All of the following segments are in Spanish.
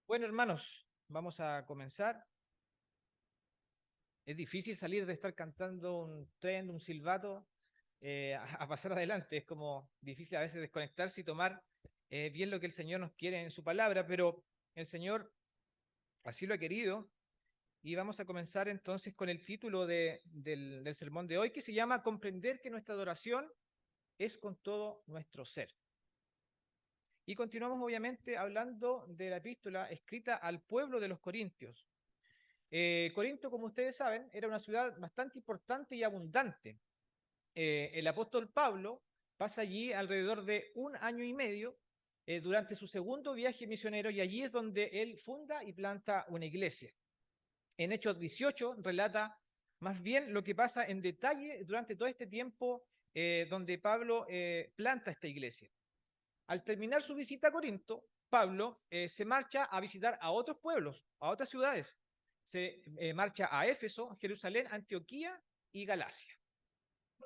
Bueno, hermanos, vamos a comenzar. Es difícil salir de estar cantando un trend, un silbato, a pasar adelante. Es como difícil a veces desconectarse y tomar bien lo que el Señor nos quiere en su palabra, pero el Señor así lo ha querido. Y vamos a comenzar entonces con el título del sermón de hoy, que se llama Comprender que nuestra adoración es con todo nuestro ser. Y continuamos obviamente hablando de la epístola escrita al pueblo de los Corintios. Corinto, como ustedes saben, era una ciudad bastante importante y abundante. El apóstol Pablo pasa allí alrededor de un año y medio durante su segundo viaje misionero y allí es donde él funda y planta una iglesia. En Hechos 18 relata más bien lo que pasa en detalle durante todo este tiempo donde Pablo planta esta iglesia. Al terminar su visita a Corinto, Pablo se marcha a visitar a otros pueblos, a otras ciudades. Se marcha a Éfeso, Jerusalén, Antioquía y Galacia.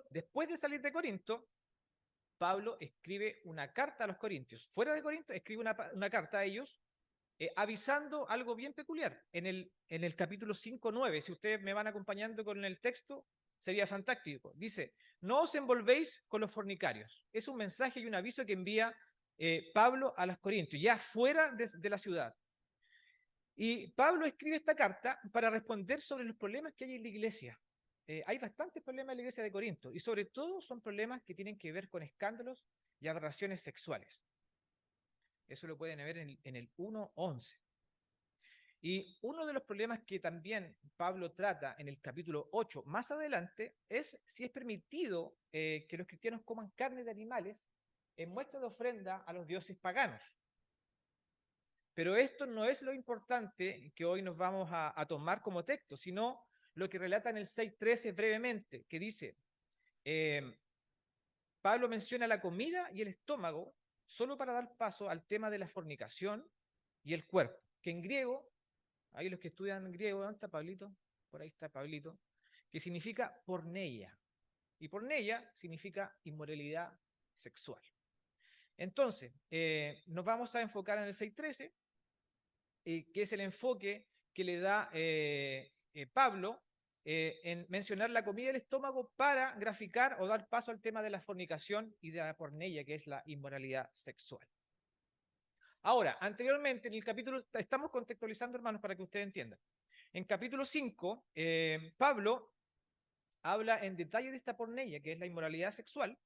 Después de salir de Corinto, Pablo escribe una carta a los corintios. Fuera de Corinto, escribe una carta a ellos avisando algo bien peculiar. En el capítulo 5:9, si ustedes me van acompañando con el texto, sería fantástico. Dice, no os envolvéis con los fornicarios. Es un mensaje y un aviso que envía Pablo a los corintios, ya fuera de la ciudad. Y Pablo escribe esta carta para responder sobre los problemas que hay en la iglesia. Hay bastantes problemas en la iglesia de Corinto y sobre todo son problemas que tienen que ver con escándalos y aberraciones sexuales. Eso lo pueden ver en el 1:11. Y uno de los problemas que también Pablo trata en el capítulo 8 más adelante es si es permitido que los cristianos coman carne de animales en muestra de ofrenda a los dioses paganos. Pero esto no es lo importante que hoy nos vamos a tomar como texto, sino lo que relata en el 6:13 brevemente, que dice, eh, Pablo menciona la comida y el estómago solo para dar paso al tema de la fornicación y el cuerpo, que en griego, ahí los que estudian griego, ¿dónde está Pablito? Por ahí está Pablito, que significa porneia, y porneia significa inmoralidad sexual. Entonces, nos vamos a enfocar en el 6:13, que es el enfoque que le da Pablo en mencionar la comida del estómago para graficar o dar paso al tema de la fornicación y de la porneia, que es la inmoralidad sexual. Ahora, anteriormente en el capítulo, estamos contextualizando, hermanos, para que ustedes entiendan. En capítulo 5, Pablo habla en detalle de esta porneia, que es la inmoralidad sexual,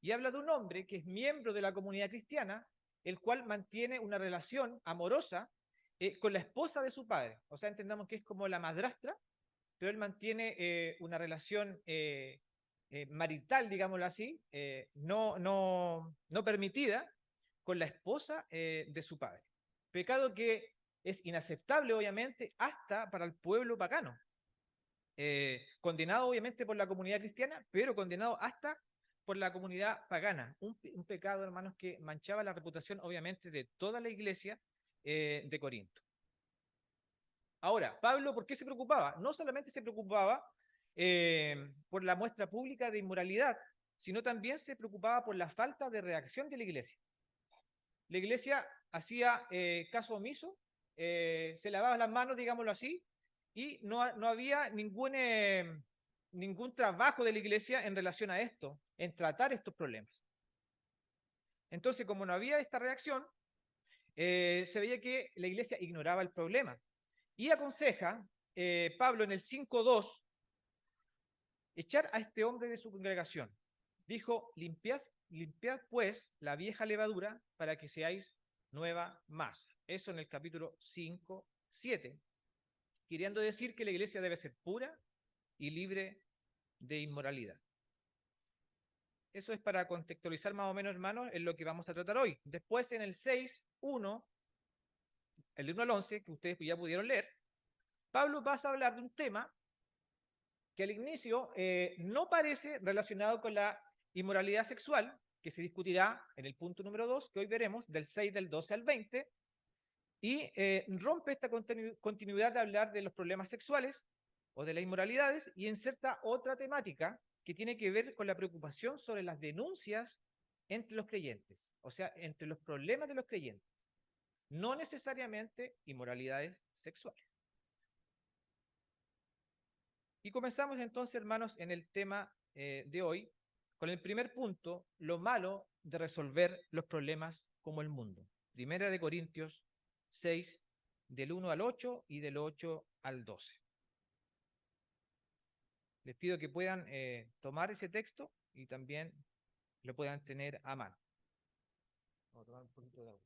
y habla de un hombre que es miembro de la comunidad cristiana, el cual mantiene una relación amorosa con la esposa de su padre. O sea, entendamos que es como la madrastra, pero él mantiene una relación marital, digámoslo así, no permitida con la esposa de su padre. Pecado que es inaceptable, obviamente, hasta para el pueblo pagano. Condenado, obviamente, por la comunidad cristiana, pero condenado hasta por la comunidad pagana. Un pecado, hermanos, que manchaba la reputación, obviamente, de toda la iglesia de Corinto. Ahora, Pablo, ¿por qué se preocupaba? No solamente se preocupaba por la muestra pública de inmoralidad, sino también se preocupaba por la falta de reacción de la iglesia. La iglesia hacía caso omiso, se lavaba las manos, digámoslo así, y no había ningún trabajo de la iglesia en relación a esto, en tratar estos problemas. Entonces, como no había esta reacción, se veía que la iglesia ignoraba el problema. Y aconseja Pablo en el 5:2 echar a este hombre de su congregación. Dijo, limpiad pues la vieja levadura para que seáis nueva masa. Eso en el capítulo 5:7, queriendo decir que la iglesia debe ser pura y libre de inmoralidad. Eso es para contextualizar más o menos, hermanos, en lo que vamos a tratar hoy. Después en el 6:1, el 1 al 11, que ustedes ya pudieron leer, Pablo pasa a hablar de un tema que al inicio no parece relacionado con la inmoralidad sexual, que se discutirá en el punto número 2, que hoy veremos, del 6 del 12 al 20, y rompe esta continuidad de hablar de los problemas sexuales o de las inmoralidades y inserta otra temática que tiene que ver con la preocupación sobre las denuncias entre los creyentes, o sea, entre los problemas de los creyentes. no necesariamente inmoralidades sexuales. Y comenzamos entonces, hermanos, en el tema de hoy, con el primer punto, lo malo de resolver los problemas como el mundo. Primera de Corintios 6, del 1 al 8 y del 8 al 12. Les pido que puedan tomar ese texto y también lo puedan tener a mano. Vamos a tomar un poquito de agua.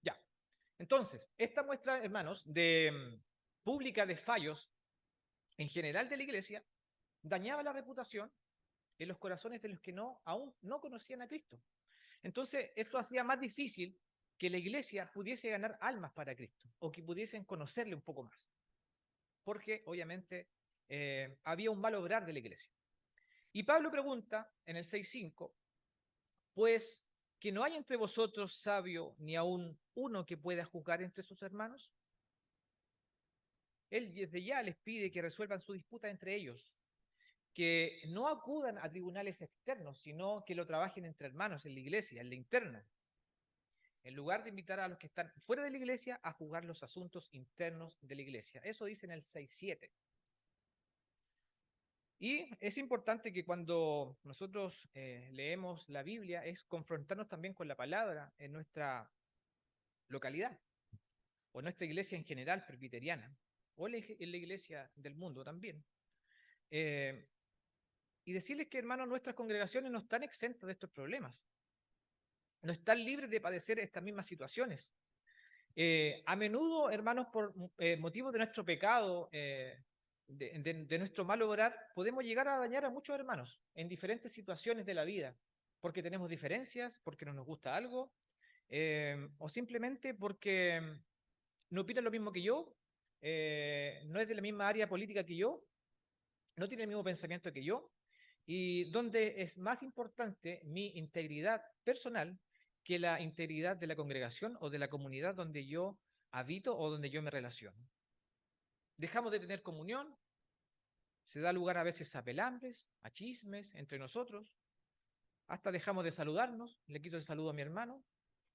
Ya. Entonces, esta muestra, hermanos, pública de fallos en general de la iglesia, dañaba la reputación en los corazones de los que aún no conocían a Cristo. Entonces, esto hacía más difícil que la iglesia pudiese ganar almas para Cristo o que pudiesen conocerle un poco más. Porque, obviamente, había un mal obrar de la iglesia. Y Pablo pregunta en el 6:5, pues, ¿que no hay entre vosotros sabio ni aún uno que pueda juzgar entre sus hermanos? Él desde ya les pide que resuelvan su disputa entre ellos, que no acudan a tribunales externos, sino que lo trabajen entre hermanos en la iglesia, en la interna, en lugar de invitar a los que están fuera de la iglesia a juzgar los asuntos internos de la iglesia. Eso dice en el 6:7. Y es importante que cuando nosotros leemos la Biblia es confrontarnos también con la palabra en nuestra localidad, o en nuestra iglesia en general, presbiteriana, o en la iglesia del mundo también. Eh, y decirles que, hermanos, nuestras congregaciones no están exentas de estos problemas, no están libres de padecer estas mismas situaciones. A menudo, hermanos, por motivos de nuestro pecado, de nuestro mal obrar, podemos llegar a dañar a muchos hermanos en diferentes situaciones de la vida, porque tenemos diferencias, porque no nos gusta algo, o simplemente porque no opina lo mismo que yo, no es de la misma área política que yo, no tiene el mismo pensamiento que yo, y donde es más importante mi integridad personal que la integridad de la congregación o de la comunidad donde yo habito o donde yo me relaciono. Dejamos de tener comunión, se da lugar a veces a pelambres, a chismes entre nosotros, hasta dejamos de saludarnos, le quito el saludo a mi hermano.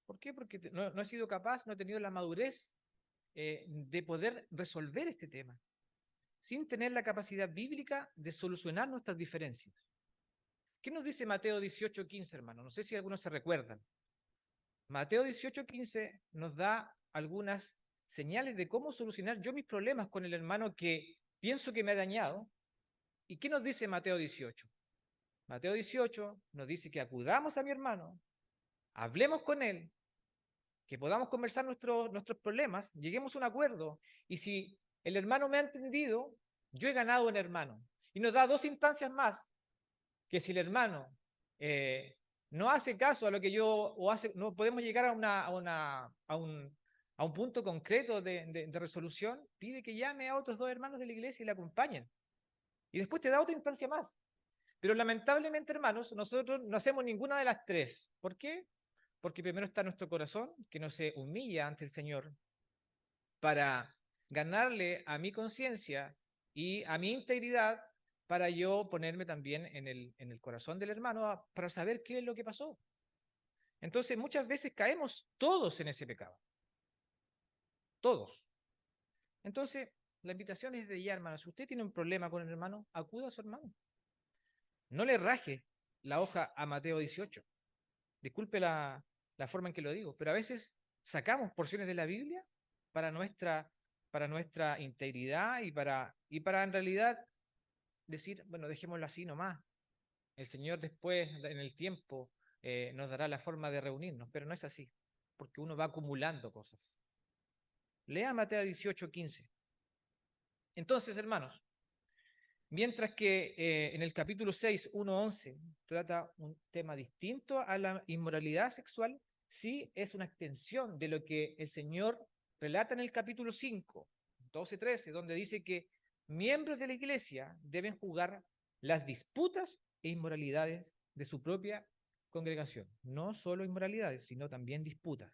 ¿Por qué? Porque no he sido capaz, no he tenido la madurez de poder resolver este tema, sin tener la capacidad bíblica de solucionar nuestras diferencias. ¿Qué nos dice Mateo 18:15, hermano? No sé si algunos se recuerdan. Mateo 18:15 nos da algunas señales de cómo solucionar yo mis problemas con el hermano que pienso que me ha dañado. ¿Y qué nos dice Mateo 18? Mateo 18 nos dice que acudamos a mi hermano, hablemos con él, que podamos conversar nuestros problemas, lleguemos a un acuerdo. Y si el hermano me ha entendido, yo he ganado un hermano. Y nos da dos instancias más, que si el hermano no hace caso a lo que yo, o hace, no podemos llegar a un punto concreto de resolución, pide que llame a otros dos hermanos de la iglesia y le acompañen. Y después te da otra instancia más. Pero lamentablemente, hermanos, nosotros no hacemos ninguna de las tres. ¿Por qué? Porque primero está nuestro corazón, que no se humilla ante el Señor para ganarle a mi conciencia y a mi integridad, para yo ponerme también en el corazón del hermano para saber qué es lo que pasó. Entonces, muchas veces caemos todos en ese pecado. Todos. Entonces, la invitación es de ya, hermano. Si usted tiene un problema con el hermano, acuda a su hermano. No le raje la hoja a Mateo 18. Disculpe la forma en que lo digo, pero a veces sacamos porciones de la Biblia para para nuestra integridad y para en realidad decir, bueno, dejémoslo así nomás. El Señor después, en el tiempo, nos dará la forma de reunirnos, pero no es así, porque uno va acumulando cosas. Lea Mateo 18:15. Entonces, hermanos, mientras que en el capítulo 6, 1:11, trata un tema distinto a la inmoralidad sexual, sí es una extensión de lo que el Señor relata en el capítulo 5, 12, 13, donde dice que miembros de la iglesia deben juzgar las disputas e inmoralidades de su propia congregación. No solo inmoralidades, sino también disputas.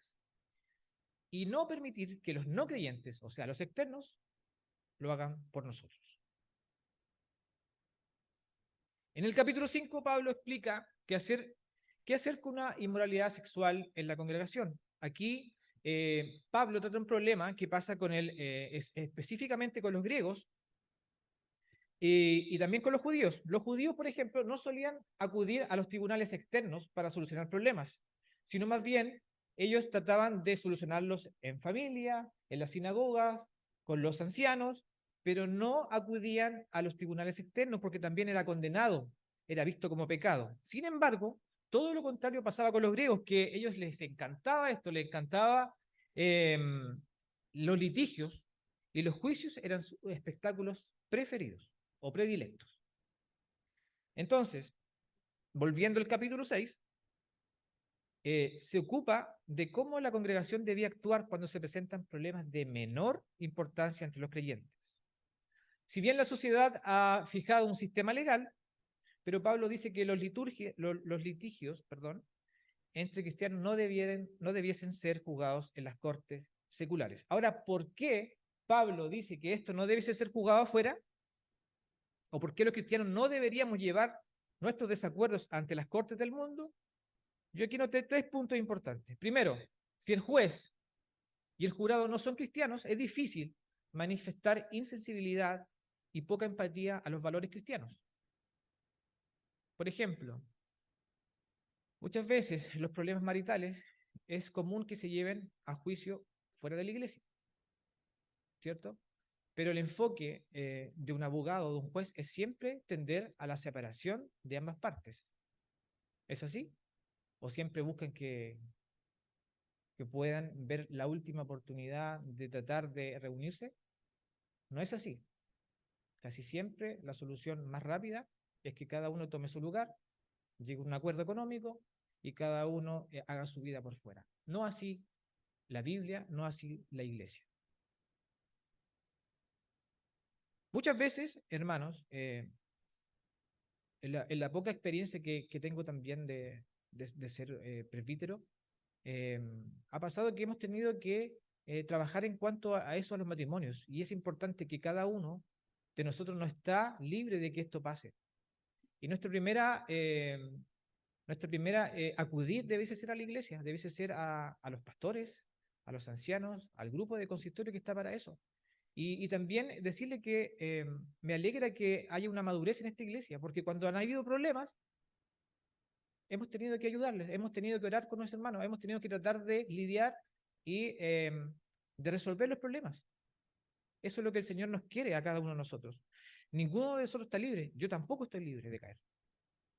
Y no permitir que los no creyentes, o sea, los externos, lo hagan por nosotros. En el capítulo 5, Pablo explica qué hacer con una inmoralidad sexual en la congregación. Aquí Pablo trata un problema que pasa con específicamente con los griegos y también con los judíos. Los judíos, por ejemplo, no solían acudir a los tribunales externos para solucionar problemas, sino más bien ellos trataban de solucionarlos en familia, en las sinagogas, con los ancianos, pero no acudían a los tribunales externos porque también era condenado, era visto como pecado. Sin embargo, todo lo contrario pasaba con los griegos, que a ellos les encantaba esto, les encantaba eh, los litigios, y los juicios eran sus espectáculos preferidos o predilectos. Entonces, volviendo al capítulo 6, se ocupa de cómo la congregación debía actuar cuando se presentan problemas de menor importancia entre los creyentes. Si bien la sociedad ha fijado un sistema legal, pero Pablo dice que los litigios entre cristianos no debiesen ser juzgados en las cortes seculares. Ahora, ¿por qué Pablo dice que esto no debe ser juzgado afuera? ¿O por qué los cristianos no deberíamos llevar nuestros desacuerdos ante las cortes del mundo? Yo aquí noté 3 puntos importantes. Primero, si el juez y el jurado no son cristianos, es difícil manifestar insensibilidad y poca empatía a los valores cristianos. Por ejemplo, muchas veces los problemas maritales es común que se lleven a juicio fuera de la iglesia, ¿cierto? Pero el enfoque de un abogado o de un juez es siempre tender a la separación de ambas partes. ¿Es así? ¿O siempre buscan que puedan ver la última oportunidad de tratar de reunirse? No es así. Casi siempre la solución más rápida es que cada uno tome su lugar, llegue a un acuerdo económico y cada uno haga su vida por fuera. No así la Biblia, no así la iglesia. Muchas veces, hermanos, en la poca experiencia que tengo también de ser presbítero, eh, ha pasado que hemos tenido que trabajar en cuanto a eso, a los matrimonios, y es importante que cada uno de nosotros no está libre de que esto pase. Y nuestra primera acudir debe ser a la iglesia, debe ser a los pastores, a los ancianos, al grupo de consistorio que está para eso. Y también decirle que me alegra que haya una madurez en esta iglesia, porque cuando han habido problemas, hemos tenido que ayudarles, hemos tenido que orar con nuestros hermanos, hemos tenido que tratar de lidiar y de resolver los problemas. Eso es lo que el Señor nos quiere a cada uno de nosotros. Ninguno de nosotros está libre, yo tampoco estoy libre de caer.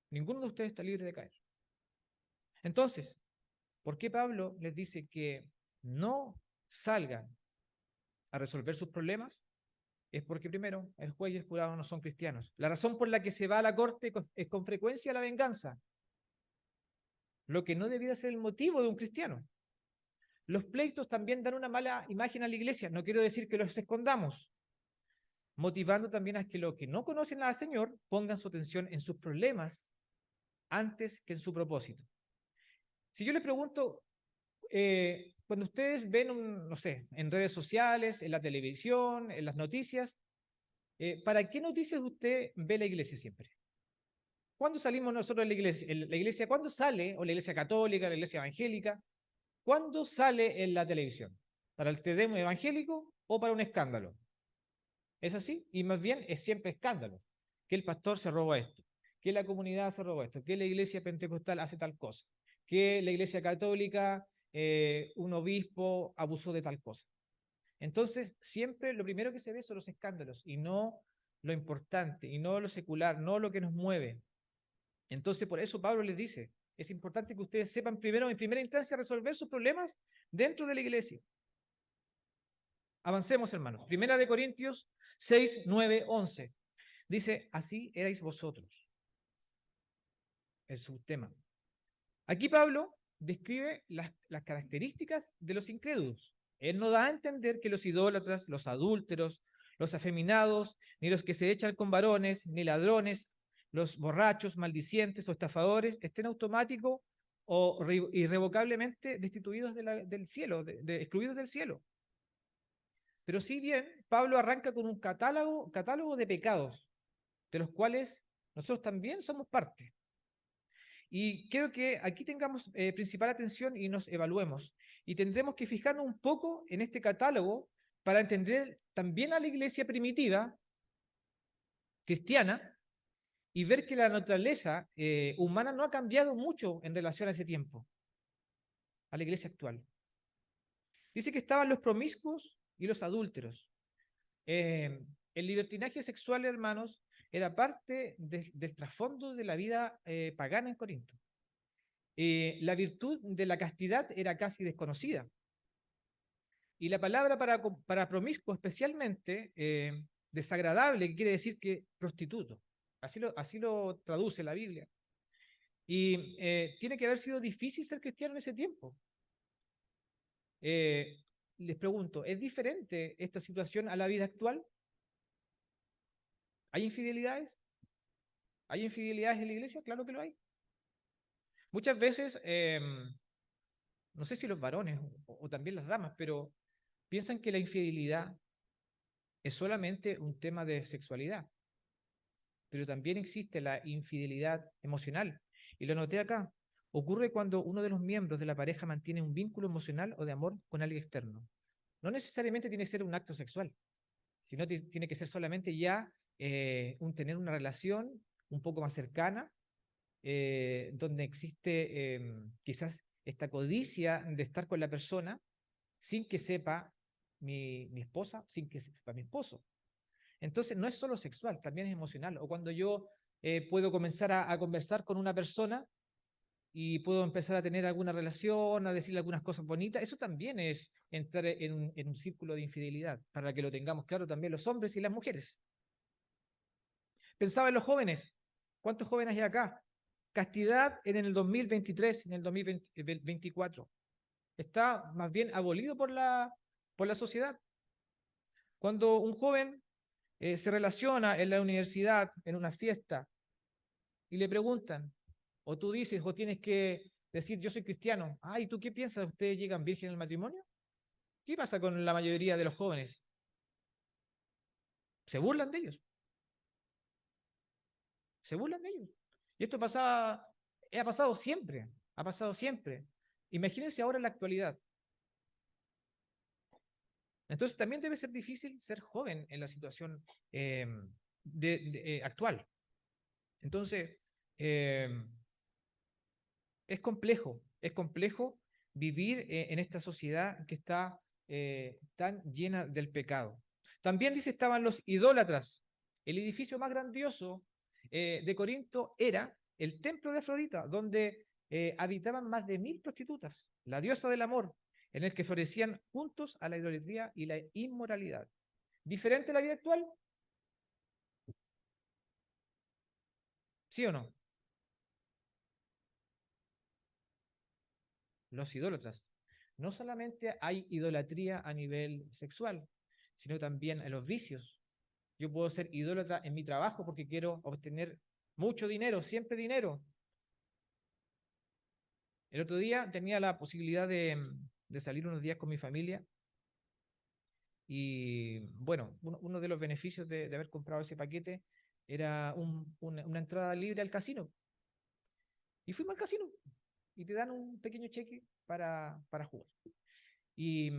Ninguno de ustedes está libre de caer. Entonces, ¿por qué Pablo les dice que no salgan a resolver sus problemas? Es porque primero, el juez y el jurado no son cristianos. La razón por la que se va a la corte es con frecuencia la venganza, lo que no debiera ser el motivo de un cristiano. Los pleitos también dan una mala imagen a la iglesia, no quiero decir que los escondamos, motivando también a que los que no conocen al Señor pongan su atención en sus problemas antes que en su propósito. Si yo les pregunto, cuando ustedes ven, no sé, en redes sociales, en la televisión, en las noticias, ¿para qué noticias usted ve la iglesia siempre? ¿Cuándo salimos nosotros de la iglesia? ¿La iglesia cuándo sale? ¿O la iglesia católica, la iglesia evangélica? ¿Cuándo sale en la televisión? ¿Para el tedemo evangélico o para un escándalo? ¿Es así? Y más bien es siempre escándalo. Que el pastor se robó esto, que la comunidad se robó esto, que la iglesia pentecostal hace tal cosa, que la iglesia católica, un obispo abusó de tal cosa. Entonces, siempre lo primero que se ve son los escándalos y no lo importante, y no lo secular, no lo que nos mueve. Entonces, por eso Pablo les dice, es importante que ustedes sepan primero, en primera instancia, resolver sus problemas dentro de la iglesia. Avancemos, hermanos. Primera de Corintios 6, 9, 11. Dice, así erais vosotros. Es su tema. Aquí Pablo describe las características de los incrédulos. Él no da a entender que los idólatras, los adúlteros, los afeminados, ni los que se echan con varones, ni ladrones, los borrachos, maldicientes o estafadores estén automáticos o irrevocablemente destituidos del cielo, excluidos del cielo. Pero si bien Pablo arranca con un catálogo de pecados, de los cuales nosotros también somos parte. Y quiero que aquí tengamos principal atención y nos evaluemos. Y tendremos que fijarnos un poco en este catálogo para entender también a la iglesia primitiva, cristiana, y ver que la naturaleza humana no ha cambiado mucho en relación a ese tiempo, a la iglesia actual. Dice que estaban los promiscuos y los adúlteros. El libertinaje sexual, hermanos, era parte del trasfondo de la vida pagana en Corinto. La virtud de la castidad era casi desconocida. Y la palabra para promiscuo especialmente desagradable, que quiere decir que prostituto. Así lo traduce la Biblia. Y tiene que haber sido difícil ser cristiano en ese tiempo. Eh, Les pregunto, ¿es diferente esta situación a la vida actual? ¿Hay infidelidades? ¿Hay infidelidades en la iglesia? Claro que lo hay. Muchas veces, no sé si los varones o también las damas, pero piensan que la infidelidad es solamente un tema de sexualidad, pero también existe la infidelidad emocional. Y lo noté acá. Ocurre cuando uno de los miembros de la pareja mantiene un vínculo emocional o de amor con alguien externo. No necesariamente tiene que ser un acto sexual, sino tiene que ser solamente ya tener una relación un poco más cercana, donde existe quizás esta codicia de estar con la persona sin que sepa mi esposa, sin que sepa mi esposo. Entonces, no es solo sexual, también es emocional. O cuando yo puedo comenzar a conversar con una persona y puedo empezar a tener alguna relación, a decirle algunas cosas bonitas, eso también es entrar en un círculo de infidelidad, para que lo tengamos claro también los hombres y las mujeres. Pensaba en los jóvenes. ¿Cuántos jóvenes hay acá? Castidad en el 2023, en el 2024. Está más bien abolido por la sociedad. Cuando un joven se relaciona en la universidad, en una fiesta, y le preguntan, o tú dices, o tienes que decir, yo soy cristiano. Ah, ¿y tú qué piensas? ¿Ustedes llegan virgen al matrimonio? ¿Qué pasa con la mayoría de los jóvenes? Se burlan de ellos, se burlan de ellos. Y esto ha pasado siempre, ha pasado siempre. Imagínense ahora en la actualidad. Entonces también debe ser difícil ser joven en la situación eh, actual. Entonces, eh, es complejo vivir en esta sociedad que está tan llena del pecado. También dice estaban los idólatras. El edificio más grandioso de Corinto era el templo de Afrodita, donde habitaban más de 1000 prostitutas, la diosa del amor, en el que florecían juntos a la idolatría y la inmoralidad. ¿Diferente a la vida actual? ¿Sí o no? Los idólatras. No solamente hay idolatría a nivel sexual, sino también en los vicios. Yo puedo ser idólatra en mi trabajo porque quiero obtener mucho dinero, siempre dinero. El otro día tenía la posibilidad de salir unos días con mi familia y bueno, uno de los beneficios de haber comprado ese paquete era una entrada libre al casino. Y fuimos al casino y te dan un pequeño cheque para jugar. Y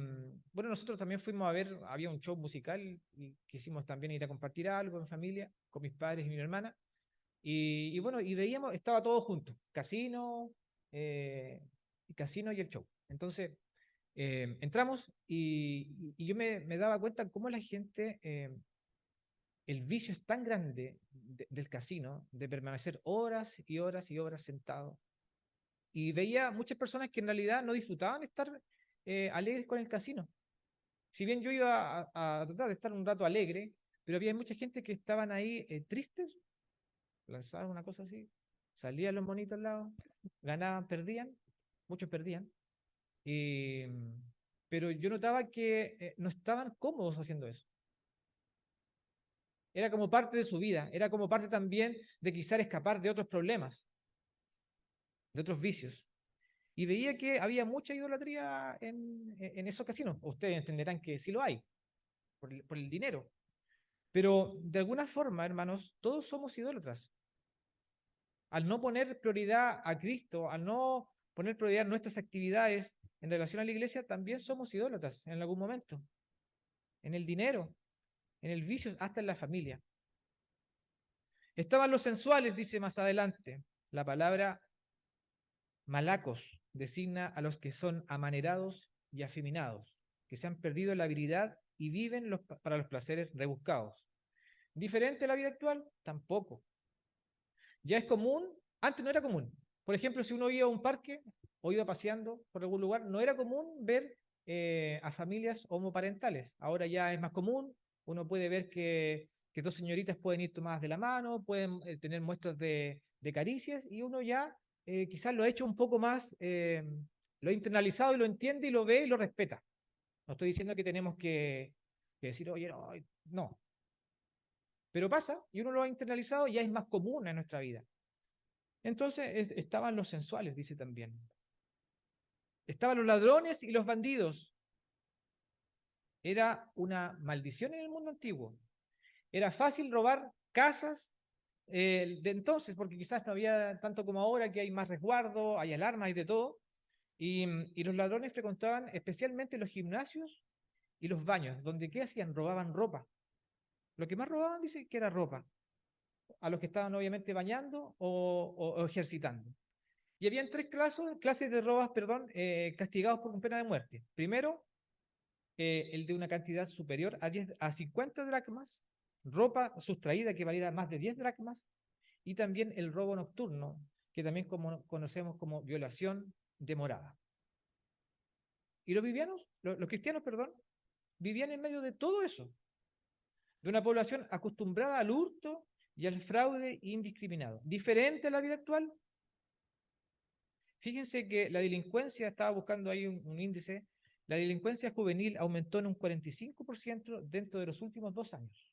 bueno, nosotros también fuimos a ver, había un show musical y quisimos también ir a compartir algo en familia con mis padres y mi hermana. Y bueno, y veíamos, estaba todo junto, eh, casino y el show. Entonces, entramos y yo me daba cuenta cómo la gente, el vicio es tan grande del casino, de permanecer horas y horas y horas sentado. Y veía muchas personas que en realidad no disfrutaban de estar alegres con el casino. Si bien yo iba a tratar de estar un rato alegre, pero había mucha gente que estaban ahí tristes, lanzaban una cosa así, salían los monitos al lado, ganaban, perdían, muchos perdían, y, pero yo notaba que no estaban cómodos haciendo eso. Era como parte de su vida, era como parte también de quizás escapar de otros problemas, de otros vicios. Y veía que había mucha idolatría en esos casinos. Ustedes entenderán que sí lo hay. por el dinero. Pero de alguna forma, hermanos, todos somos idólatras. Al no poner prioridad a Cristo, al no poner prioridad en nuestras actividades en relación a la iglesia, también somos idólatras en algún momento. En el dinero, en el vicio, hasta en la familia. Estaban los sensuales, dice más adelante. La palabra malacos designa a los que son amanerados y afeminados, que se han perdido la habilidad y viven para los placeres rebuscados. ¿Diferente a la vida actual? Tampoco. Ya es común, antes no era común. Por ejemplo, si uno iba a un parque o iba paseando por algún lugar, no era común ver a familias homoparentales. Ahora ya es más común, uno puede ver que dos señoritas pueden ir tomadas de la mano, pueden tener muestras de caricias y uno ya quizás lo ha hecho un poco más, lo ha internalizado y lo entiende y lo ve y lo respeta. No estoy diciendo que tenemos que decir, oye, no, no. Pero pasa y uno lo ha internalizado y ya es más común en nuestra vida. Entonces estaban los sensuales, dice también. Estaban los ladrones y los bandidos. Era una maldición en el mundo antiguo. Era fácil robar casas de entonces, porque quizás no había tanto como ahora, que hay más resguardo, hay alarmas y de todo. Y los ladrones frecuentaban especialmente los gimnasios y los baños, donde ¿qué hacían? Robaban ropa. Lo que más robaban, dice, que era ropa, a los que estaban obviamente bañando o ejercitando. Y habían tres clases de robas, perdón, castigados por pena de muerte. Primero, el de una cantidad superior a 50 dracmas, ropa sustraída que valiera más de 10 dracmas, y también el robo nocturno, que también conocemos como violación de morada. Y los cristianos, perdón, vivían en medio de todo eso, de una población acostumbrada al hurto y al fraude indiscriminado. Diferente a la vida actual. Fíjense que la delincuencia, estaba buscando ahí un índice, la delincuencia juvenil aumentó en un 45% dentro de los últimos 2 años.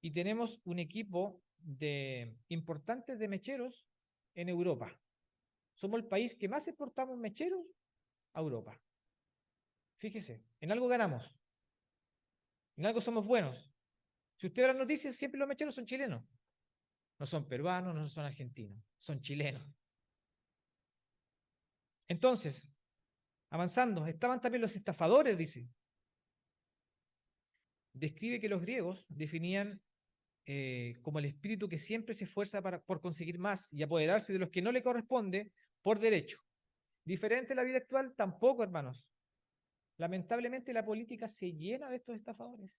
Y tenemos un equipo de importantes de mecheros en Europa. Somos el país que más exportamos mecheros a Europa. Fíjese, en algo ganamos, en algo somos buenos. Si usted ve las noticias, siempre los mecheros son chilenos. No son peruanos, no son argentinos, son chilenos. Entonces, avanzando, estaban también los estafadores, dice. Describe que los griegos definían como el espíritu que siempre se esfuerza por conseguir más y apoderarse de los que no le corresponde por derecho. Diferente a la vida actual, tampoco, hermanos. Lamentablemente la política se llena de estos estafadores.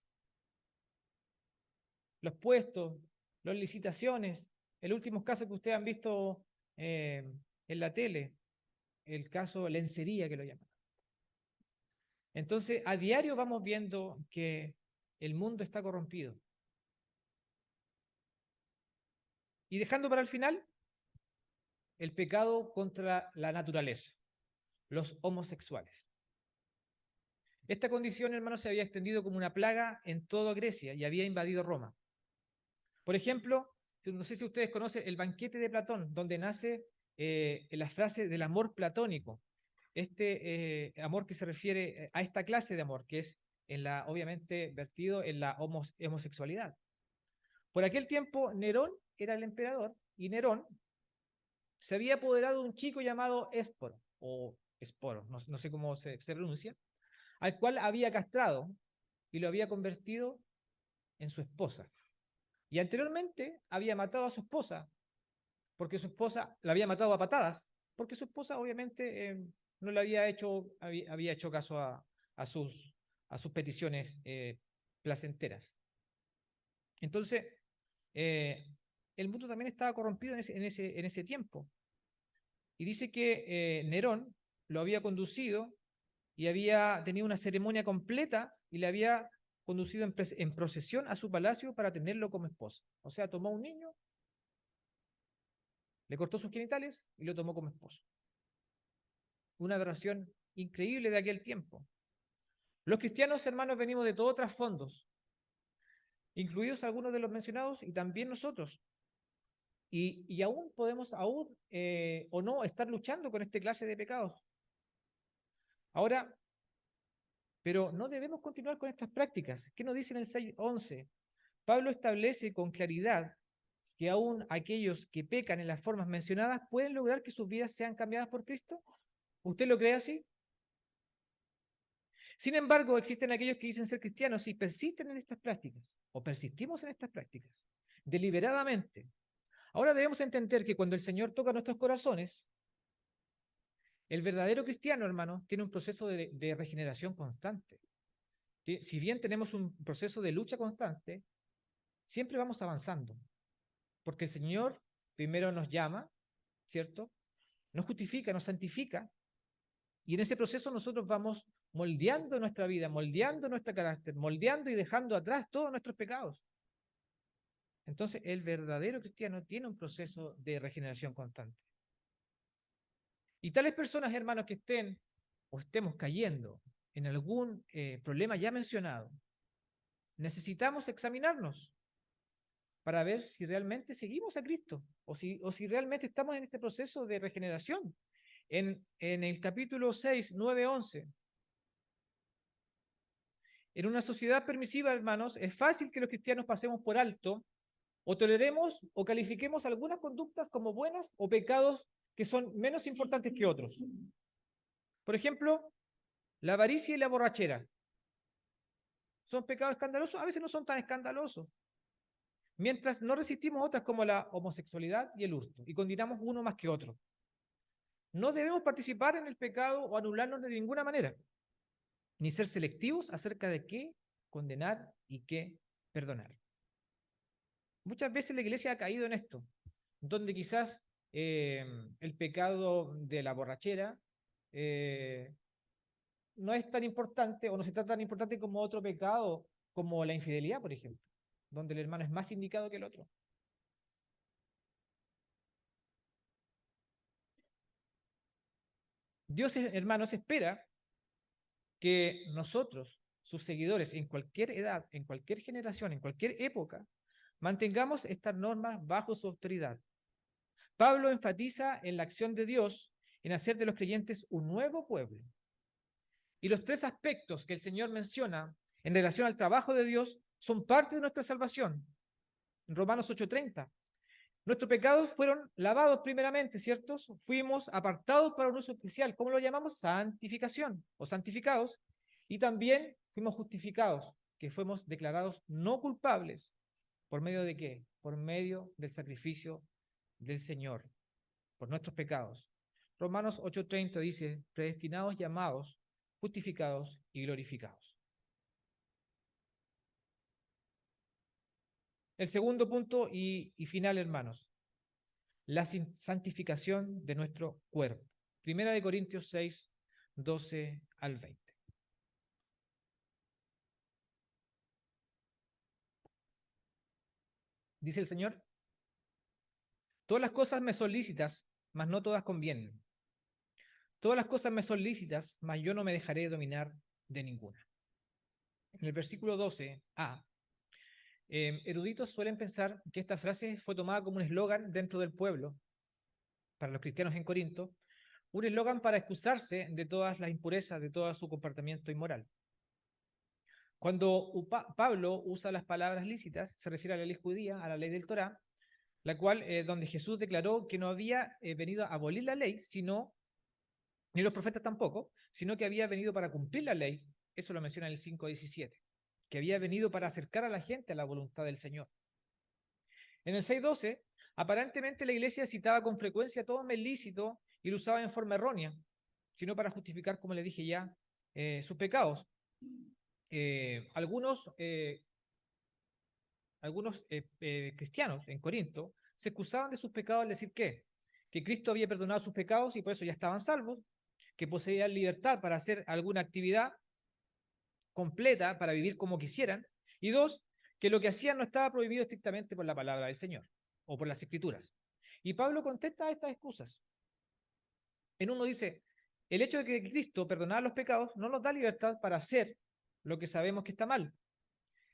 Los puestos, las licitaciones, el último caso que ustedes han visto en la tele, el caso lencería que lo llaman. Entonces, a diario vamos viendo que el mundo está corrompido. Y dejando para el final el pecado contra la naturaleza, los homosexuales. Esta condición, hermanos, se había extendido como una plaga en toda Grecia y había invadido Roma. Por ejemplo, no sé si ustedes conocen el banquete de Platón, donde nace la frase del amor platónico. Este amor que se refiere a esta clase de amor, que es obviamente vertido en la homosexualidad. Por aquel tiempo, Nerón era el emperador y Nerón se había apoderado de un chico llamado Esporo, o Esporo, no sé cómo se pronuncia, al cual había castrado y lo había convertido en su esposa. Y anteriormente había matado a su esposa, porque su esposa la había matado a patadas, porque su esposa obviamente no le había hecho caso a sus peticiones placenteras. Entonces, eh, el mundo también estaba corrompido en ese tiempo. Y dice que Nerón lo había conducido y había tenido una ceremonia completa y le había conducido en procesión a su palacio para tenerlo como esposa. O sea, tomó a un niño, le cortó sus genitales y lo tomó como esposo. Una adoración increíble de aquel tiempo. Los cristianos, hermanos, venimos de todos trasfondos, incluidos algunos de los mencionados y también nosotros. Y aún podemos, o no, estar luchando con esta clase de pecados. Ahora, Pero no debemos continuar con estas prácticas. ¿Qué nos dice en el 6:11? Pablo establece con claridad que aún aquellos que pecan en las formas mencionadas pueden lograr que sus vidas sean cambiadas por Cristo. ¿Usted lo cree así? Sin embargo, existen aquellos que dicen ser cristianos y persisten en estas prácticas, o persistimos en estas prácticas, deliberadamente. Ahora debemos entender que cuando el Señor toca nuestros corazones, el verdadero cristiano, hermano, tiene un proceso de regeneración constante. Si bien tenemos un proceso de lucha constante, siempre vamos avanzando, porque el Señor primero nos llama, ¿cierto? Nos justifica, nos santifica, y en ese proceso nosotros vamos moldeando nuestra vida, moldeando nuestro carácter, moldeando y dejando atrás todos nuestros pecados. Entonces, el verdadero cristiano tiene un proceso de regeneración constante. Y tales personas, hermanos, que estén o estemos cayendo en algún problema ya mencionado, necesitamos examinarnos para ver si realmente seguimos a Cristo o si realmente estamos en este proceso de regeneración. En el capítulo 6, 9, 11, en una sociedad permisiva, hermanos, es fácil que los cristianos pasemos por alto o toleremos o califiquemos algunas conductas como buenas o pecados que son menos importantes que otros. Por ejemplo, la avaricia y la borrachera. ¿Son pecados escandalosos? A veces no son tan escandalosos. Mientras no resistimos otras como la homosexualidad y el hurto y condenamos uno más que otro. No debemos participar en el pecado o anularnos de ninguna manera, ni ser selectivos acerca de qué condenar y qué perdonar. Muchas veces la iglesia ha caído en esto, donde quizás el pecado de la borrachera no es tan importante o no se trata tan importante como otro pecado, como la infidelidad, por ejemplo, donde el hermano es más indicado que el otro. Dios, hermanos, espera que nosotros, sus seguidores, en cualquier edad, en cualquier generación, en cualquier época, mantengamos estas normas bajo su autoridad. Pablo enfatiza en la acción de Dios en hacer de los creyentes un nuevo pueblo. Y los tres aspectos que el Señor menciona en relación al trabajo de Dios son parte de nuestra salvación. En Romanos 8:30. Nuestros pecados fueron lavados primeramente, ¿cierto? Fuimos apartados para un uso especial. ¿Cómo lo llamamos? Santificación o santificados. Y también fuimos justificados, que fuimos declarados no culpables. ¿Por medio de qué? Por medio del sacrificio del Señor, por nuestros pecados. Romanos 8:30 dice, predestinados, llamados, justificados y glorificados. El segundo punto y final, hermanos, la santificación de nuestro cuerpo. Primera de Corintios 6, 12 al 20. Dice el Señor, todas las cosas me son lícitas, mas no todas convienen. Todas las cosas me son lícitas, mas yo no me dejaré dominar de ninguna. En el versículo 12a, eruditos suelen pensar que esta frase fue tomada como un eslogan dentro del pueblo, para los cristianos en Corinto, un eslogan para excusarse de todas las impurezas, de todo su comportamiento inmoral. Cuando Pablo usa las palabras lícitas, se refiere a la ley judía, a la ley del Torá, la cual, donde Jesús declaró que no había venido a abolir la ley, sino, ni los profetas tampoco, sino que había venido para cumplir la ley. Eso lo menciona en el 5:17, que había venido para acercar a la gente a la voluntad del Señor. En el 6:12, aparentemente la iglesia citaba con frecuencia todo ilícito y lo usaba en forma errónea, sino para justificar, como le dije ya, sus pecados. Algunos cristianos en Corinto se excusaban de sus pecados al decir que Cristo había perdonado sus pecados y por eso ya estaban salvos, que poseían libertad para hacer alguna actividad completa, para vivir como quisieran, y dos, que lo que hacían no estaba prohibido estrictamente por la palabra del Señor o por las escrituras. Y Pablo contesta a estas excusas. En uno dice, el hecho de que Cristo perdonara los pecados no nos da libertad para hacer lo que sabemos que está mal.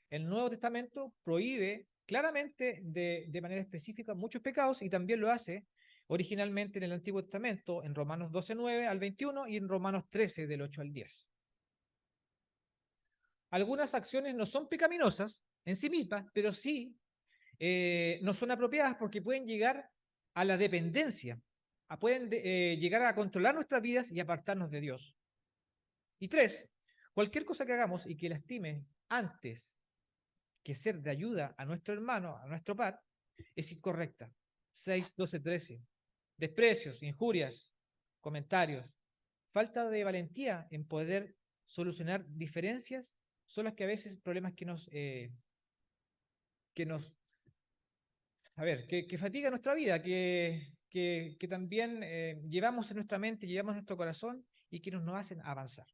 El Nuevo Testamento prohíbe claramente de manera específica muchos pecados y también lo hace originalmente en el Antiguo Testamento, en Romanos 12:9 al 21 y en Romanos 13 del 8 al 10. Algunas acciones no son pecaminosas en sí mismas, pero sí no son apropiadas porque pueden llegar a la dependencia, pueden llegar a controlar nuestras vidas y apartarnos de Dios. Y tres, cualquier cosa que hagamos y que lastime antes que ser de ayuda a nuestro hermano, a nuestro par, es incorrecta. 6, 12, 13. Desprecios, injurias, comentarios, falta de valentía en poder solucionar diferencias son las que a veces problemas que nos a ver, que fatiga nuestra vida, que también llevamos en nuestra mente, llevamos en nuestro corazón y que nos hacen avanzar.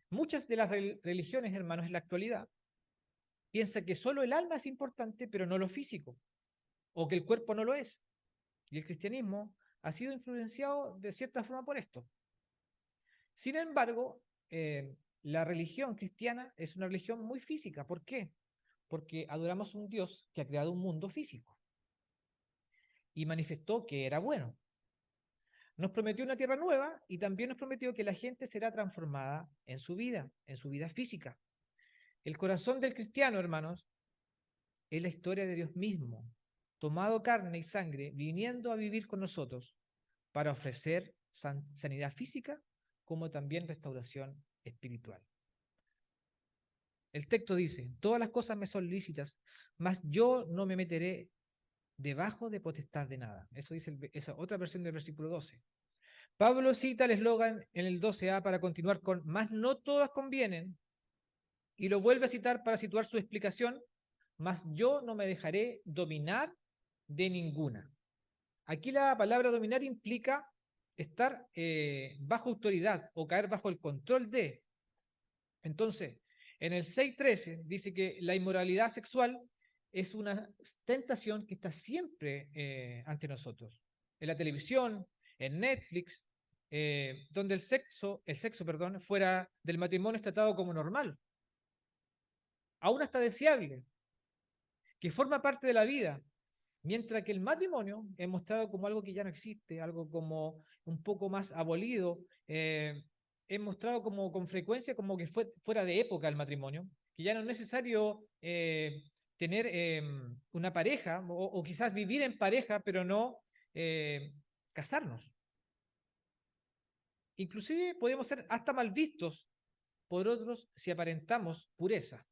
Muchas de las religiones, hermanos, en la actualidad piensan que solo el alma es importante, pero no lo físico, o que el cuerpo no lo es. Y el cristianismo ha sido influenciado de cierta forma por esto. Sin embargo, la religión cristiana es una religión muy física. ¿Por qué? Porque adoramos a un Dios que ha creado un mundo físico y manifestó que era bueno. Nos prometió una tierra nueva y también nos prometió que la gente será transformada en su vida física. El corazón del cristiano, hermanos, es la historia de Dios mismo, tomado carne y sangre, viniendo a vivir con nosotros para ofrecer sanidad física como también restauración espiritual. El texto dice, todas las cosas me son lícitas, mas yo no me meteré debajo de potestad de nada. Eso dice esa otra versión del versículo 12. Pablo cita el eslogan en el 12a para continuar con, mas no todas convienen, y lo vuelve a citar para situar su explicación, mas yo no me dejaré dominar de ninguna. Aquí la palabra dominar implica estar bajo autoridad o caer bajo el control de. Entonces, en el 6.13 dice que la inmoralidad sexual es una tentación que está siempre ante nosotros. En la televisión, en Netflix, donde el sexo, perdón, fuera del matrimonio es tratado como normal, aún hasta deseable, que forma parte de la vida, mientras que el matrimonio es mostrado como algo que ya no existe, algo como un poco más abolido, es mostrado como con frecuencia como que fue fuera de época el matrimonio, que ya no es necesario tener una pareja o quizás vivir en pareja, pero no eh, casarnos. Inclusive podemos ser hasta mal vistos por otros si aparentamos pureza.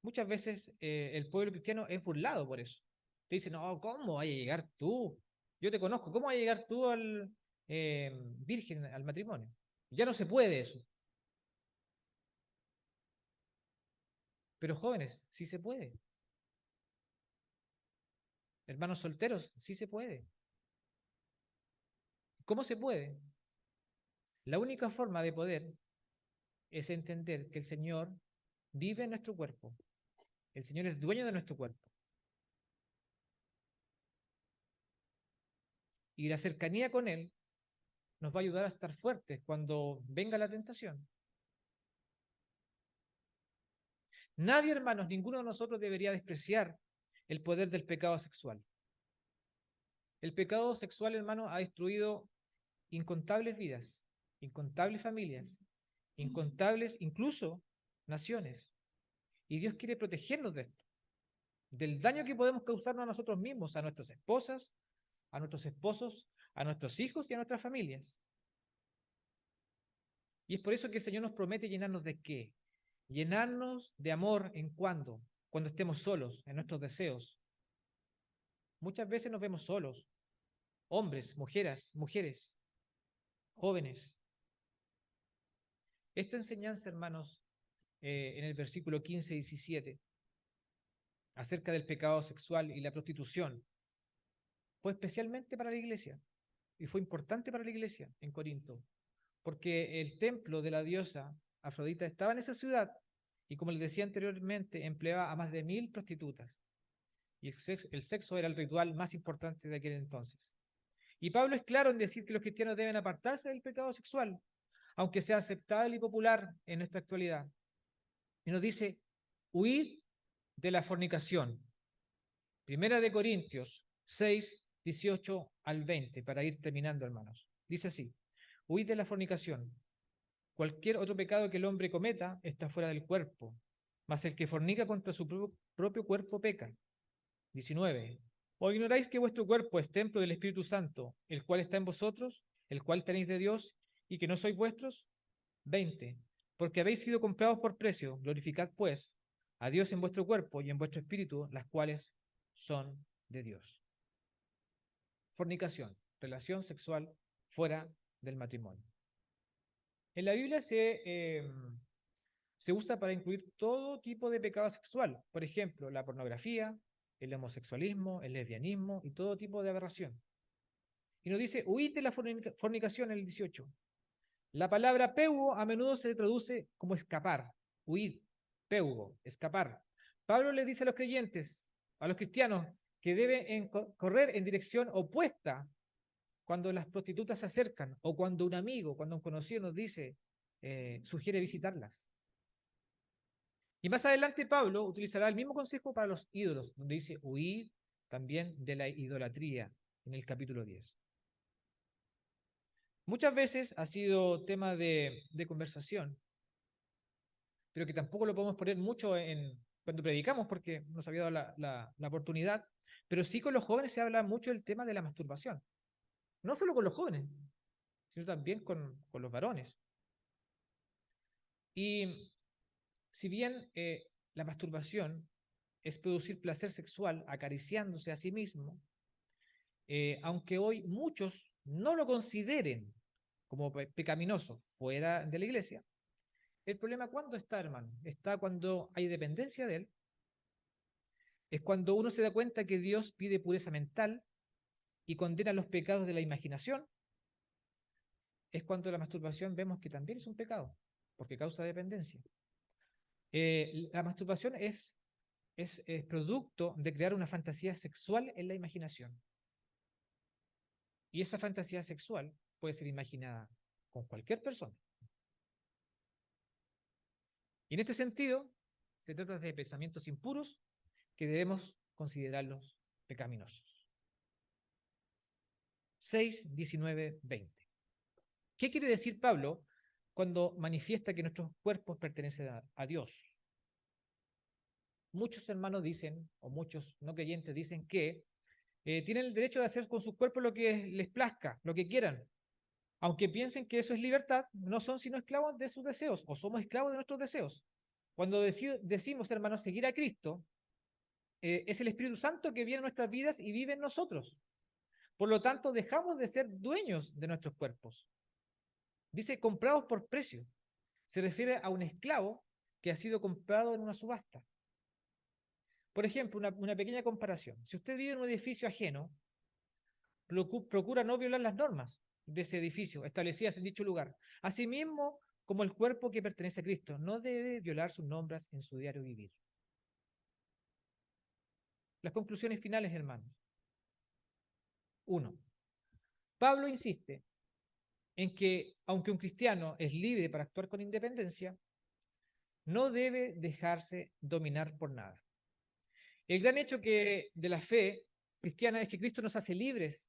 Muchas veces el pueblo cristiano es burlado por eso. Te dicen, no, ¿cómo vas a llegar tú? Yo te conozco, ¿cómo vas a llegar tú al virgen, al matrimonio? Ya no se puede eso. Pero jóvenes, sí se puede. Hermanos solteros, sí se puede. ¿Cómo se puede? La única forma de poder es entender que el Señor vive en nuestro cuerpo. El Señor es dueño de nuestro cuerpo. Y la cercanía con Él nos va a ayudar a estar fuertes cuando venga la tentación. Nadie, hermanos, ninguno de nosotros debería despreciar el poder del pecado sexual. El pecado sexual, hermano, ha destruido incontables vidas, incontables familias, incontables, incluso, naciones. Y Dios quiere protegernos de esto, del daño que podemos causarnos a nosotros mismos, a nuestras esposas, a nuestros esposos, a nuestros hijos y a nuestras familias. Y es por eso que el Señor nos promete llenarnos de ¿qué? Llenarnos de amor en cuando estemos solos, en nuestros deseos. Muchas veces nos vemos solos, hombres, mujeres, jóvenes. Esta enseñanza, hermanos, en el versículo 15 y 17, acerca del pecado sexual y la prostitución, fue especialmente para la iglesia y fue importante para la iglesia en Corinto, porque el templo de la diosa Afrodita estaba en esa ciudad y, como les decía anteriormente, empleaba a más de 1000 prostitutas. Y el sexo era el ritual más importante de aquel entonces. Y Pablo es claro en decir que los cristianos deben apartarse del pecado sexual, aunque sea aceptable y popular en nuestra actualidad. Y nos dice, huir de la fornicación. Primera de Corintios 6, 18 al 20, para ir terminando, hermanos. Dice así, huid de la fornicación. Cualquier otro pecado que el hombre cometa está fuera del cuerpo, mas el que fornica contra su propio cuerpo peca. 19. ¿O ignoráis que vuestro cuerpo es templo del Espíritu Santo, el cual está en vosotros, el cual tenéis de Dios, y que no sois vuestros? 20. Porque habéis sido comprados por precio, glorificad pues a Dios en vuestro cuerpo y en vuestro espíritu, las cuales son de Dios. Fornicación, relación sexual fuera del matrimonio. En la Biblia se usa para incluir todo tipo de pecado sexual, por ejemplo, la pornografía, el homosexualismo, el lesbianismo y todo tipo de aberración. Y nos dice, huid de la fornicación en el 18. La palabra peugo a menudo se traduce como escapar, huid, peugo, escapar. Pablo le dice a los creyentes, a los cristianos, que deben correr en dirección opuesta cuando las prostitutas se acercan o cuando un amigo, cuando un conocido nos dice, sugiere visitarlas. Y más adelante Pablo utilizará el mismo consejo para los ídolos, donde dice huir también de la idolatría en el capítulo 10. Muchas veces ha sido tema de conversación, pero que tampoco lo podemos poner mucho cuando predicamos porque nos había dado la oportunidad, pero sí con los jóvenes se habla mucho del tema de la masturbación. No solo con los jóvenes, sino también con los varones. Y si bien la masturbación es producir placer sexual acariciándose a sí mismo, aunque hoy muchos no lo consideren como pecaminoso fuera de la iglesia, el problema ¿cuándo está, hermano? Está cuando hay dependencia de él, es cuando uno se da cuenta que Dios pide pureza mental y condena los pecados de la imaginación, es cuando la masturbación vemos que también es un pecado, porque causa dependencia. La masturbación es producto de crear una fantasía sexual en la imaginación. Y esa fantasía sexual puede ser imaginada con cualquier persona. Y en este sentido, se trata de pensamientos impuros que debemos considerarlos pecaminosos. 6, 19, 20. ¿Qué quiere decir Pablo cuando manifiesta que nuestros cuerpos pertenecen a Dios? Muchos hermanos dicen, o muchos no creyentes dicen que tienen el derecho de hacer con sus cuerpos lo que les plazca, lo que quieran. Aunque piensen que eso es libertad, no son sino esclavos de sus deseos, o somos esclavos de nuestros deseos. Cuando decimos, hermanos, seguir a Cristo, es el Espíritu Santo que viene en nuestras vidas y vive en nosotros. Por lo tanto, dejamos de ser dueños de nuestros cuerpos. Dice comprados por precio. Se refiere a un esclavo que ha sido comprado en una subasta. Por ejemplo, una pequeña comparación. Si usted vive en un edificio ajeno, procura no violar las normas de ese edificio establecidas en dicho lugar. Asimismo, como el cuerpo que pertenece a Cristo, no debe violar sus normas en su diario vivir. Las conclusiones finales, hermanos. 1. Pablo insiste en que, aunque un cristiano es libre para actuar con independencia, no debe dejarse dominar por nada. El gran hecho de la fe cristiana es que Cristo nos hace libres.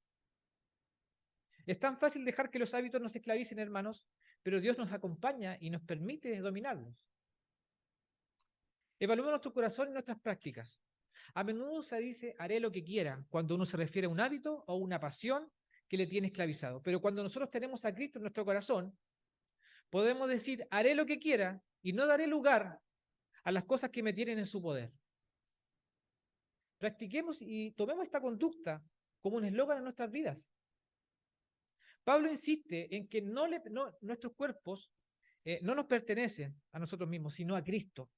Es tan fácil dejar que los hábitos nos esclavicen, hermanos, pero Dios nos acompaña y nos permite dominarlos. Evaluemos nuestro corazón y nuestras prácticas. A menudo se dice, haré lo que quiera, cuando uno se refiere a un hábito o una pasión que le tiene esclavizado. Pero cuando nosotros tenemos a Cristo en nuestro corazón, podemos decir, haré lo que quiera y no daré lugar a las cosas que me tienen en su poder. Practiquemos y tomemos esta conducta como un eslogan en nuestras vidas. Pablo insiste en que nuestros cuerpos no nos pertenecen a nosotros mismos, sino a Cristo.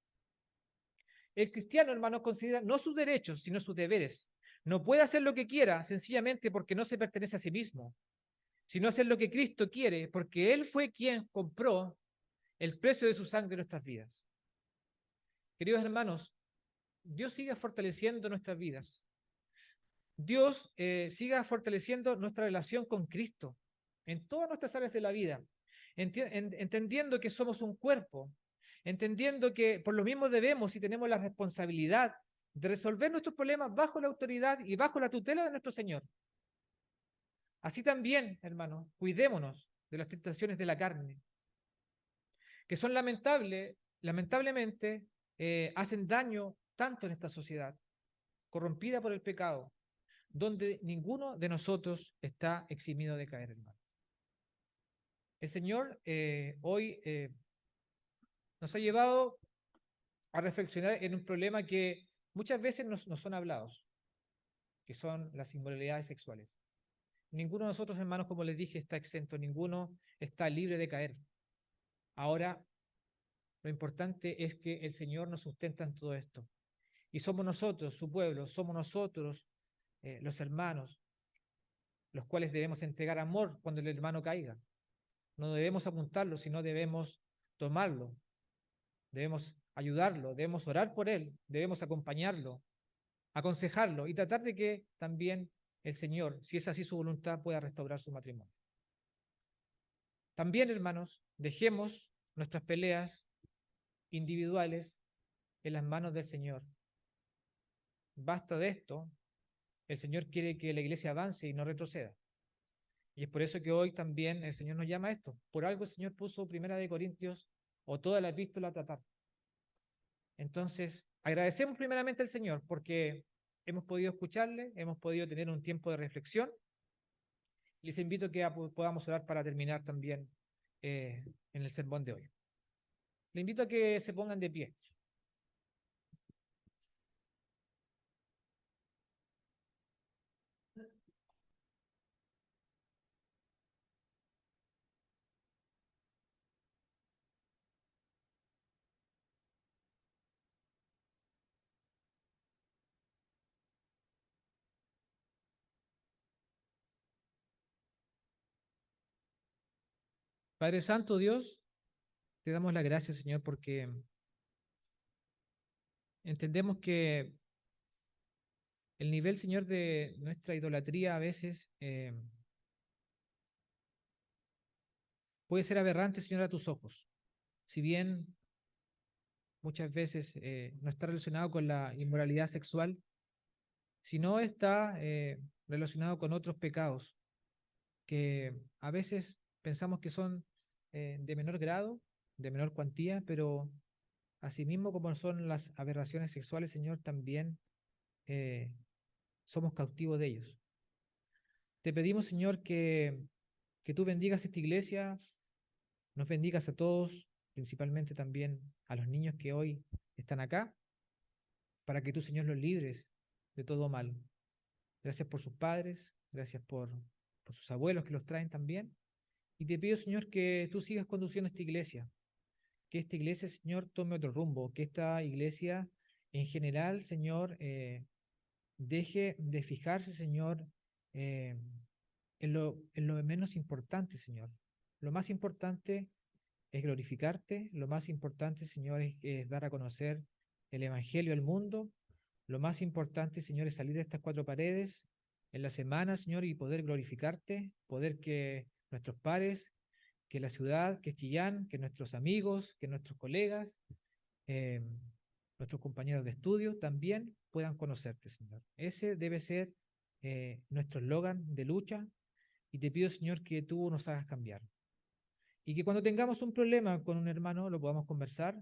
El cristiano, hermano, considera no sus derechos, sino sus deberes. No puede hacer lo que quiera sencillamente porque no se pertenece a sí mismo, sino hacer lo que Cristo quiere, porque Él fue quien compró el precio de su sangre en nuestras vidas. Queridos hermanos, Dios siga fortaleciendo nuestras vidas. Dios siga fortaleciendo nuestra relación con Cristo en todas nuestras áreas de la vida, entendiendo que somos un cuerpo, entendiendo que por lo mismo debemos y tenemos la responsabilidad de resolver nuestros problemas bajo la autoridad y bajo la tutela de nuestro Señor. Así también, hermanos, cuidémonos de las tentaciones de la carne. que son lamentablemente, hacen daño tanto en esta sociedad, corrompida por el pecado, donde ninguno de nosotros está eximido de caer, hermano. El Señor hoy nos ha llevado a reflexionar en un problema que muchas veces nos son hablados, que son las inmoralidades sexuales. Ninguno de nosotros, hermanos, como les dije, está exento, ninguno está libre de caer. Ahora, lo importante es que el Señor nos sustenta en todo esto. Y somos nosotros, su pueblo, somos nosotros, los hermanos, los cuales debemos entregar amor cuando el hermano caiga. No debemos apuntarlo, sino debemos tomarlo, debemos ayudarlo, debemos orar por él, debemos acompañarlo, aconsejarlo y tratar de que también el Señor, si es así su voluntad, pueda restaurar su matrimonio. También, hermanos, dejemos nuestras peleas individuales en las manos del Señor. Basta de esto. El Señor quiere que la iglesia avance y no retroceda. Y es por eso que hoy también el Señor nos llama a esto. Por algo el Señor puso 1 Corintios o toda la epístola a tratar. Entonces, agradecemos primeramente al Señor porque hemos podido escucharle, hemos podido tener un tiempo de reflexión. Les invito a que podamos orar para terminar también en el sermón de hoy. Le invito a que se pongan de pie. Padre Santo, Dios, te damos la gracia, Señor, porque entendemos que el nivel, Señor, de nuestra idolatría a veces puede ser aberrante, Señor, a tus ojos. Si bien muchas veces no está relacionado con la inmoralidad sexual, sino está relacionado con otros pecados que a veces pensamos que son de menor grado, de menor cuantía, pero asimismo como son las aberraciones sexuales, Señor, también eh, somos cautivos de ellos. Te pedimos, Señor, que tú bendigas esta iglesia, nos bendigas a todos, principalmente también a los niños que hoy están acá, para que tú, Señor, los libres de todo mal. Gracias por sus padres, gracias por sus abuelos que los traen también. Y te pido, Señor, que tú sigas conduciendo esta iglesia, que esta iglesia, Señor, tome otro rumbo, que esta iglesia en general, Señor, deje de fijarse, Señor, eh, en lo menos importante, Señor. Lo más importante es glorificarte, lo más importante, Señor, es dar a conocer el Evangelio al mundo. Lo más importante, Señor, es salir de estas cuatro paredes en la semana, Señor, y poder glorificarte, poder que nuestros pares, que la ciudad, que Chillán, que nuestros amigos, que nuestros colegas, eh, nuestros compañeros de estudio también puedan conocerte, Señor. Ese debe ser nuestro eslogan de lucha y te pido, Señor, que tú nos hagas cambiar. Y que cuando tengamos un problema con un hermano lo podamos conversar,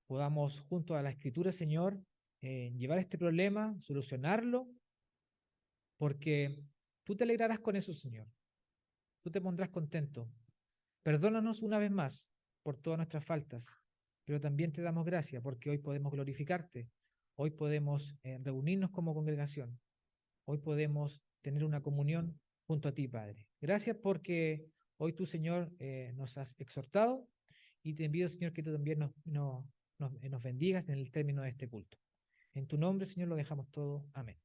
podamos junto a la Escritura, Señor, llevar este problema, solucionarlo, porque tú te alegrarás con eso, Señor. Tú te pondrás contento. Perdónanos una vez más por todas nuestras faltas, pero también te damos gracias porque hoy podemos glorificarte, hoy podemos reunirnos como congregación, hoy podemos tener una comunión junto a ti, Padre. Gracias porque hoy tú, Señor, nos has exhortado y te envío, Señor, que tú también nos bendigas en el término de este culto. En tu nombre, Señor, lo dejamos todo. Amén.